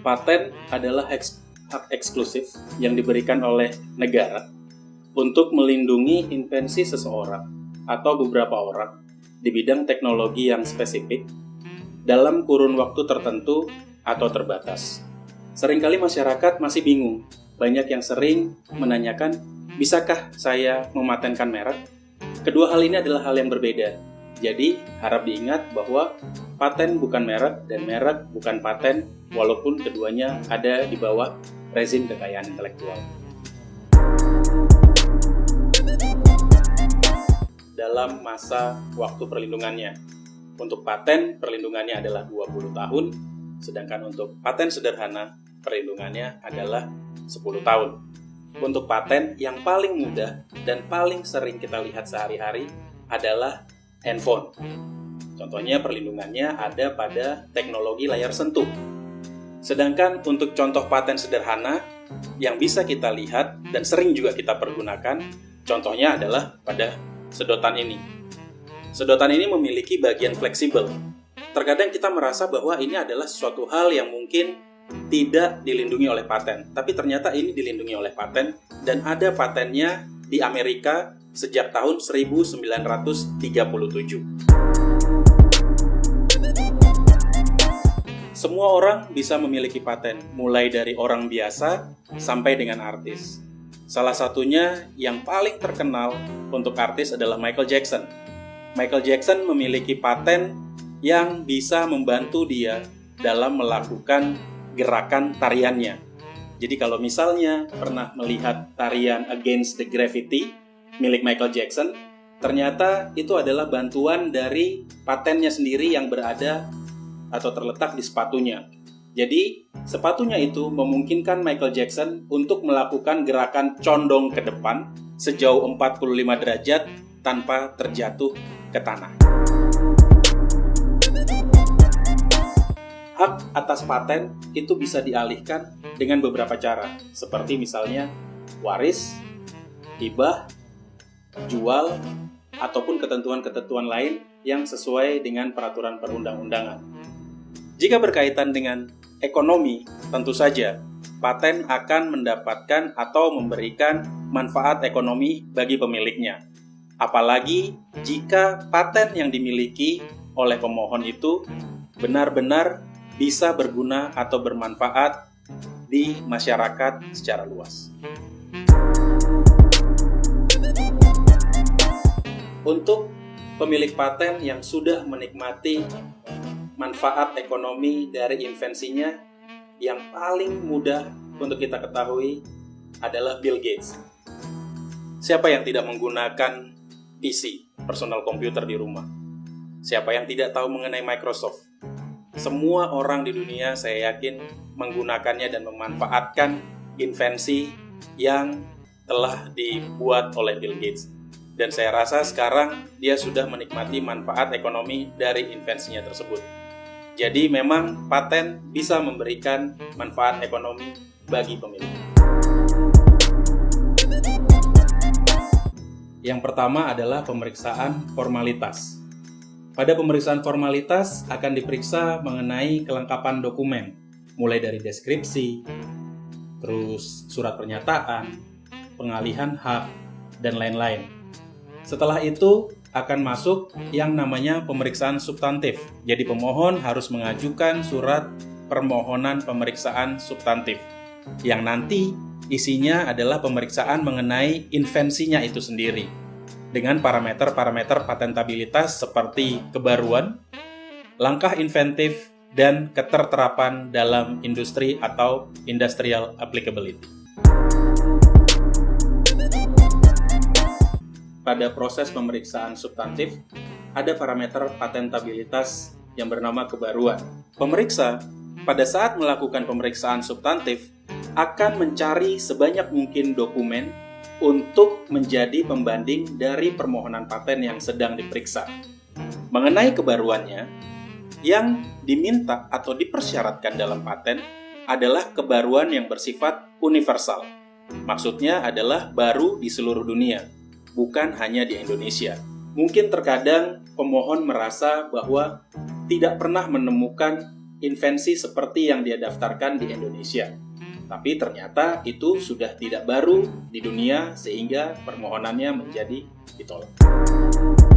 Paten adalah hak eksklusif yang diberikan oleh negara untuk melindungi invensi seseorang atau beberapa orang di bidang teknologi yang spesifik dalam kurun waktu tertentu atau terbatas. Seringkali masyarakat masih bingung. Banyak yang sering menanyakan, bisakah saya mematenkan merek? Kedua hal ini adalah hal yang berbeda. Jadi, harap diingat bahwa paten bukan merek dan merek bukan paten, walaupun keduanya ada di bawah rezim kekayaan intelektual. Dalam masa waktu perlindungannya, untuk paten perlindungannya adalah 20 tahun, sedangkan untuk paten sederhana perlindungannya adalah 10 tahun. Untuk paten yang paling mudah dan paling sering kita lihat sehari-hari adalah handphone. Contohnya perlindungannya ada pada teknologi layar sentuh. Sedangkan untuk contoh paten sederhana yang bisa kita lihat dan sering juga kita pergunakan, contohnya adalah pada sedotan ini. Sedotan ini memiliki bagian fleksibel. Terkadang kita merasa bahwa ini adalah suatu hal yang mungkin tidak dilindungi oleh paten, tapi ternyata ini dilindungi oleh paten dan ada patennya di Amerika sejak tahun 1937. Semua orang bisa memiliki paten, mulai dari orang biasa sampai dengan artis. Salah satunya yang paling terkenal untuk artis adalah Michael Jackson. Michael Jackson memiliki paten yang bisa membantu dia dalam melakukan gerakan tariannya. Jadi kalau misalnya pernah melihat tarian Against the Gravity milik Michael Jackson, ternyata itu adalah bantuan dari patennya sendiri yang berada atau terletak di sepatunya. Jadi, sepatunya itu memungkinkan Michael Jackson untuk melakukan gerakan condong ke depan sejauh 45 derajat tanpa terjatuh ke tanah. Hak atas paten itu bisa dialihkan dengan beberapa cara, seperti misalnya waris, hibah, jual, ataupun ketentuan-ketentuan lain yang sesuai dengan peraturan perundang-undangan. Jika berkaitan dengan ekonomi, tentu saja paten akan mendapatkan atau memberikan manfaat ekonomi bagi pemiliknya. Apalagi jika paten yang dimiliki oleh pemohon itu benar-benar bisa berguna atau bermanfaat di masyarakat secara luas. Untuk pemilik paten yang sudah menikmati manfaat ekonomi dari invensinya, yang paling mudah untuk kita ketahui adalah Bill Gates. Siapa yang tidak menggunakan PC, personal computer di rumah? Siapa yang tidak tahu mengenai Microsoft? Semua orang di dunia saya yakin menggunakannya dan memanfaatkan invensi yang telah dibuat oleh Bill Gates. Dan saya rasa sekarang dia sudah menikmati manfaat ekonomi dari invensinya tersebut. Jadi memang paten bisa memberikan manfaat ekonomi bagi pemilik. Yang pertama adalah pemeriksaan formalitas. Pada pemeriksaan formalitas akan diperiksa mengenai kelengkapan dokumen, mulai dari deskripsi, terus surat pernyataan, pengalihan hak, dan lain-lain. Setelah itu akan masuk yang namanya pemeriksaan substantif. Jadi pemohon harus mengajukan surat permohonan pemeriksaan substantif, yang nanti isinya adalah pemeriksaan mengenai invensinya itu sendiri, dengan parameter-parameter patentabilitas seperti kebaruan, langkah inventif, dan keterterapan dalam industri atau industrial applicability. Pada proses pemeriksaan substantif, ada parameter patentabilitas yang bernama kebaruan. Pemeriksa pada saat melakukan pemeriksaan substantif akan mencari sebanyak mungkin dokumen untuk menjadi pembanding dari permohonan paten yang sedang diperiksa. Mengenai kebaruannya, yang diminta atau dipersyaratkan dalam paten adalah kebaruan yang bersifat universal. Maksudnya adalah baru di seluruh dunia, bukan hanya di Indonesia. Mungkin terkadang pemohon merasa bahwa tidak pernah menemukan invensi seperti yang dia daftarkan di Indonesia. Tapi ternyata itu sudah tidak baru di dunia sehingga permohonannya menjadi ditolak.